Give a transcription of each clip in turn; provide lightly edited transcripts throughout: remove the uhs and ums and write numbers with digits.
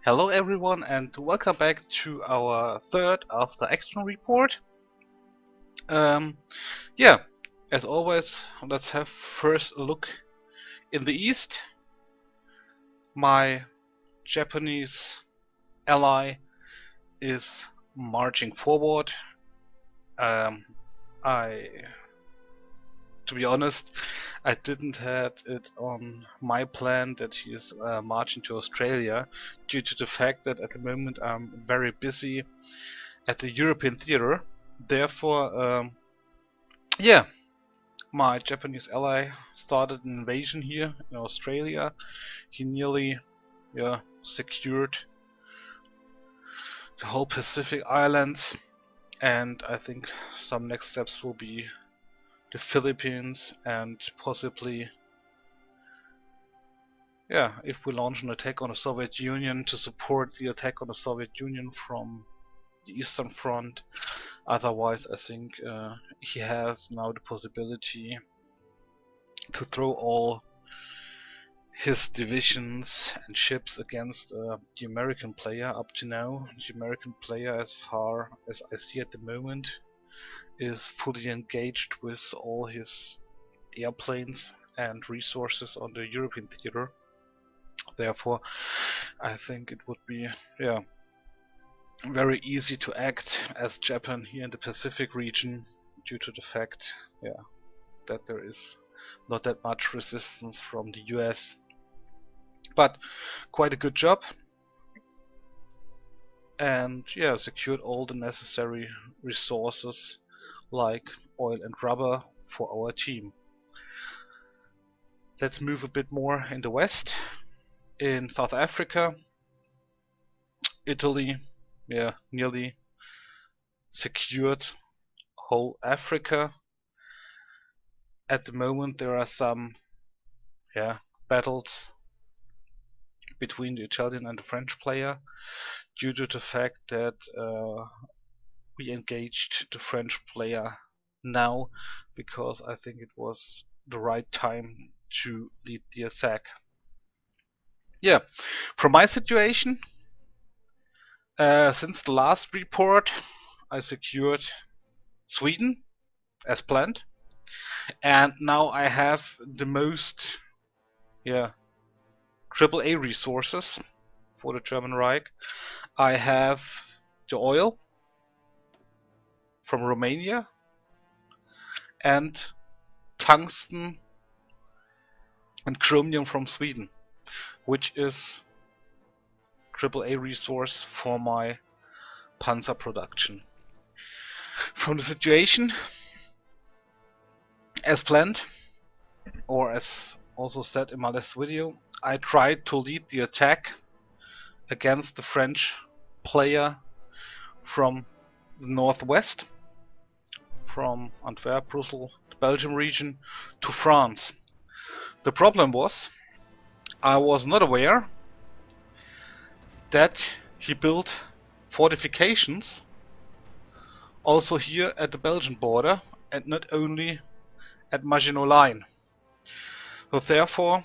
Hello everyone and welcome back to our third after action report. Um, yeah, as always, let's have first a look in the east. My Japanese ally is marching forward. Um, to be honest, I didn't have it on my plan that he is marching to Australia due to the fact that at the moment I'm very busy at the European theater. Therefore, yeah, my Japanese ally started an invasion here in Australia. He nearly secured the whole Pacific Islands, and I think some next steps will be the Philippines and possibly, if we launch an attack on the Soviet Union to support the attack on the Soviet Union from the Eastern Front. Otherwise, I think he has now the possibility to throw all his divisions and ships against the American player. Up to now, the American player, as far as I see at the moment, is fully engaged with all his airplanes and resources on the European theater. Therefore, I think it would be very easy to act as Japan here in the Pacific region, due to the fact that there is not that much resistance from the US. But quite a good job, and secured all the necessary resources like oil and rubber for our team. Let's move a bit more in the west. In South Africa, Italy nearly secured whole Africa. At the moment there are some battles between the Italian and the French player, due to the fact that we engaged the French player now because I think it was the right time to lead the attack. From my situation, since the last report, I secured Sweden as planned, and now I have the most AAA resources for the German Reich. I have the oil from Romania and tungsten and chromium from Sweden, which is AAA resource for my Panzer production. From the situation, as planned, or as also said in my last video, I tried to lead the attack against the French player from the northwest, from Antwerp, Brussels, the Belgium region, to France. The problem was, I was not aware that he built fortifications also here at the Belgian border, and not only at Maginot Line. So therefore,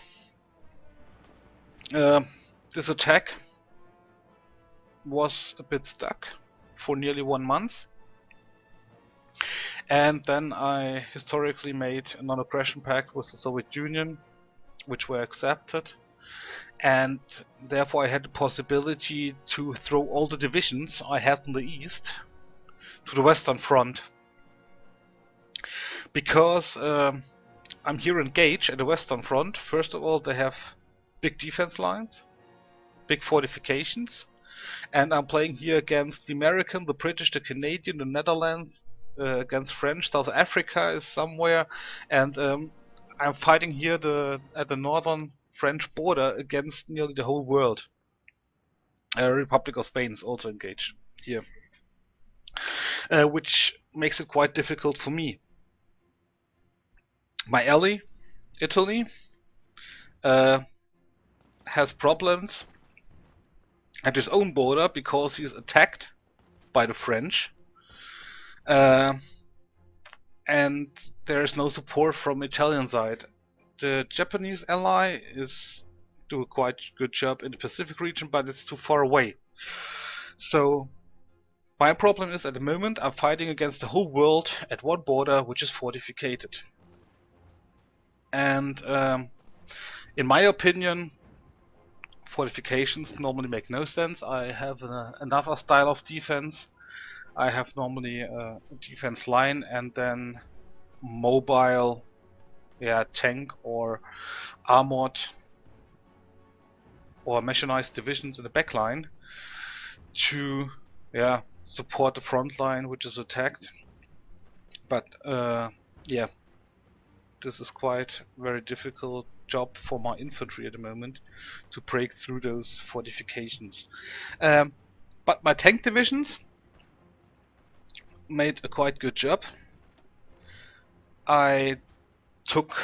this attack was a bit stuck for nearly 1 month. And then I historically made a non-aggression pact with the Soviet Union, which were accepted. And therefore I had the possibility to throw all the divisions I had in the east to the Western Front. Because I'm here engaged at the Western Front, first of all they have big defense lines, big fortifications, and I'm playing here against the American, the British, the Canadian, the Netherlands, against French. South Africa is somewhere, and I'm fighting here at the northern French border against nearly the whole world. Republic of Spain is also engaged here, which makes it quite difficult for me. My ally, Italy, has problems at his own border because he's attacked by the French, and there is no support from Italian side. The Japanese ally is do a quite good job in the Pacific region, but it's too far away. So my problem is, at the moment I'm fighting against the whole world at one border which is fortificated. And in my opinion, fortifications normally make no sense. I have another style of defense. I have normally a defense line and then mobile tank or armored or mechanized divisions in the back line to support the front line which is attacked. But this is quite very difficult job for my infantry at the moment to break through those fortifications. But my tank divisions made a quite good job. I took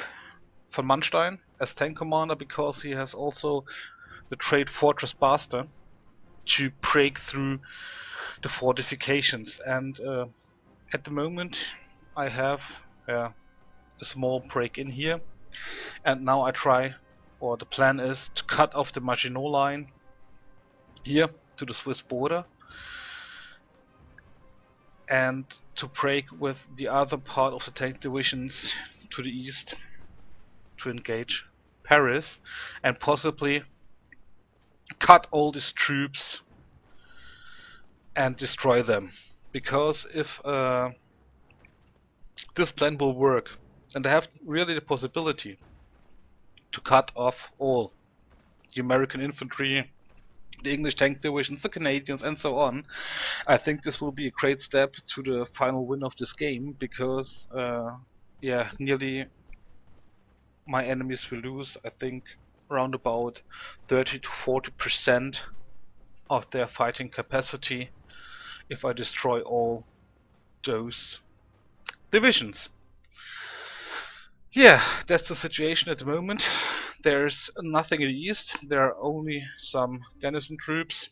von Manstein as tank commander because he has also the trait Fortress Bastard to break through the fortifications, and at the moment I have a small break in here, and now I try, or the plan is to cut off the Maginot line here to the Swiss border and to break with the other part of the tank divisions to the east to engage Paris and possibly cut all these troops and destroy them. Because if this plan will work, and I have really the possibility to cut off all the American infantry, the English tank divisions, the Canadians and so on, I think this will be a great step to the final win of this game, because nearly my enemies will lose, I think, around about 30 to 40% of their fighting capacity if I destroy all those divisions. Yeah, that's the situation at the moment. There's nothing in the east, there are only some garrison troops,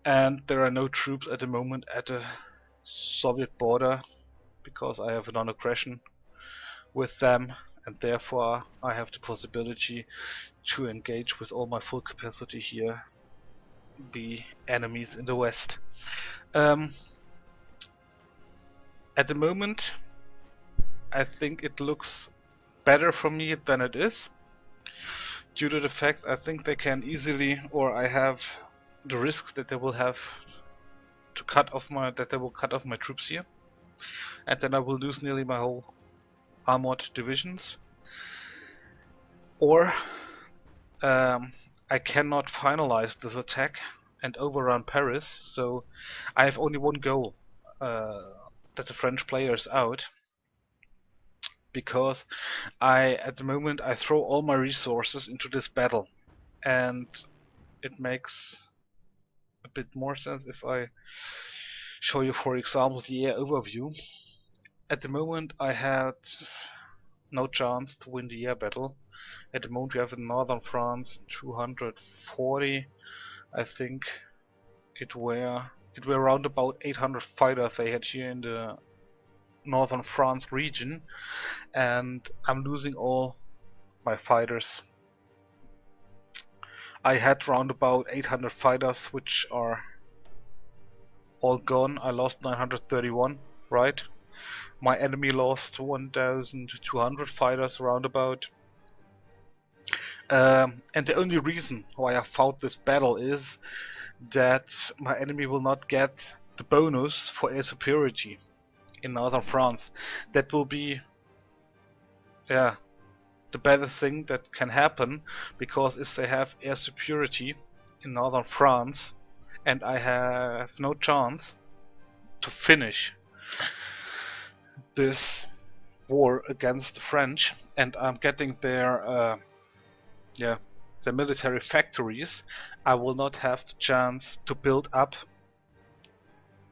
and there are no troops at the moment at the Soviet border because I have a non-aggression with them, and therefore I have the possibility to engage with all my full capacity here the enemies in the west. At the moment I think it looks better for me than it is, due to the fact I think they can easily, or I have the risk that they will have to cut off my troops here, and then I will lose nearly my whole armored divisions, or I cannot finalize this attack and overrun Paris. So I have only one goal, that the French player is out, because at the moment I throw all my resources into this battle, and it makes a bit more sense if I show you, for example, the air overview. At the moment I had no chance to win the air battle. At the moment we have in northern France 240, I think it were around about 800 fighters they had here in the northern France region, and I'm losing all my fighters. I had around about 800 fighters which are all gone. I lost 931, right? My enemy lost 1200 fighters roundabout. And the only reason why I fought this battle is that my enemy will not get the bonus for air superiority in northern France. That will be the better thing that can happen, because if they have air superiority in northern France and I have no chance to finish this war against the French, and I'm getting their military factories, I will not have the chance to build up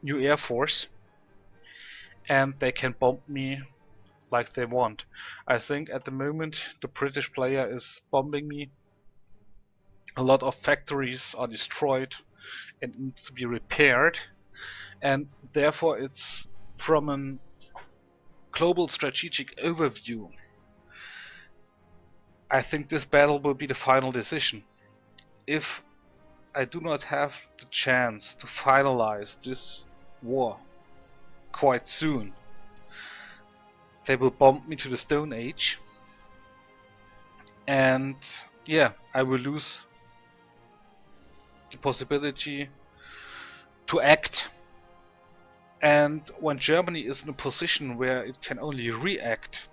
new air force, and they can bomb me like they want. I think at the moment the British player is bombing me. A lot of factories are destroyed and needs to be repaired, and therefore it's from a global strategic overview. I think this battle will be the final decision. If I do not have the chance to finalize this war quite soon, they will bomb me to the Stone Age, and yeah, I will lose the possibility to act. And when Germany is in a position where it can only react,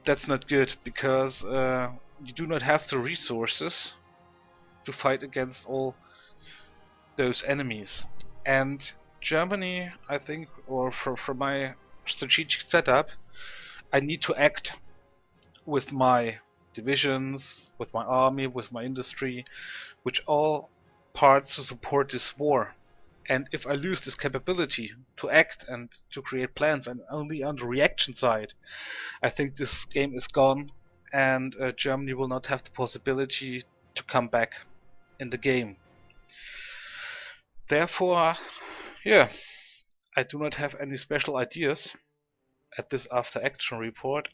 that's not good, because you do not have the resources to fight against all those enemies. And Germany, I think, or from my strategic setup, I need to act with my divisions, with my army, with my industry, which all parts to support this war. And if I lose this capability to act and to create plans and only on the reaction side, I think this game is gone, and Germany will not have the possibility to come back in the game. Therefore, yeah, I do not have any special ideas at this after action report,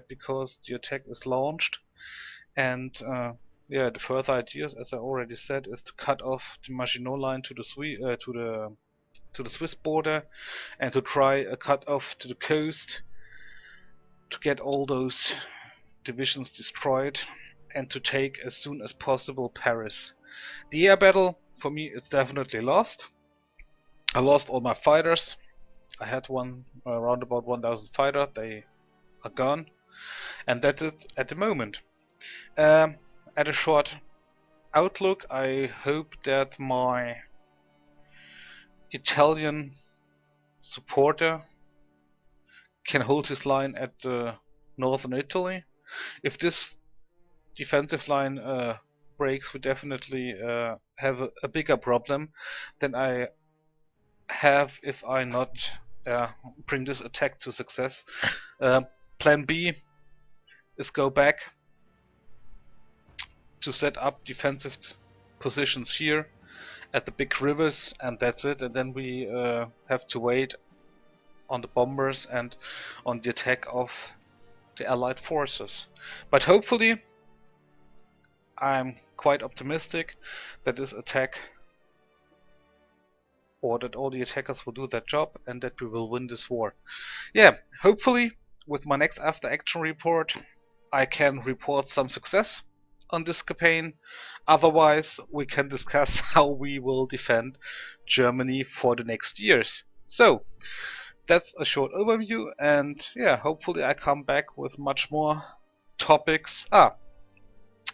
because the attack is launched, and yeah, the further ideas, as I already said, is to cut off the Maginot Line to the Swiss border, and to try a cut off to the coast to get all those divisions destroyed, and to take as soon as possible Paris. The air battle, for me, it's definitely lost. I lost all my fighters. I had around about 1,000 fighters. They are gone, and that's it at the moment. At a short outlook, I hope that my Italian supporter can hold his line at northern Italy. If this defensive line breaks, we definitely have a bigger problem than I have if I not bring this attack to success. Plan B is go back to set up defensive positions here at the big rivers, and that's it. And then we have to wait on the bombers and on the attack of the Allied forces. But hopefully, I'm quite optimistic that this attack, or that all the attackers will do their job, and that we will win this war. Yeah, hopefully with my next after action report I can report some success on this campaign. Otherwise, we can discuss how we will defend Germany for the next years. So that's a short overview, and yeah, hopefully I come back with much more topics.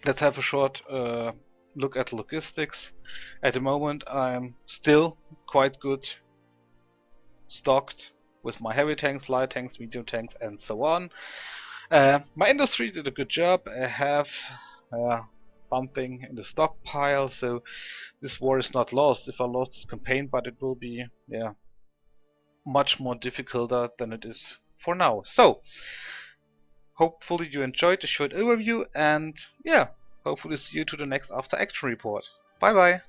Let's have a short look at logistics. At the moment I'm still quite good stocked with my heavy tanks, light tanks, medium tanks, and so on. My industry did a good job. I have something in the stockpile, so this war is not lost if I lost this campaign, but it will be much more difficult than it is for now. So hopefully you enjoyed the short overview, and yeah, hopefully see you to the next after action report. Bye bye.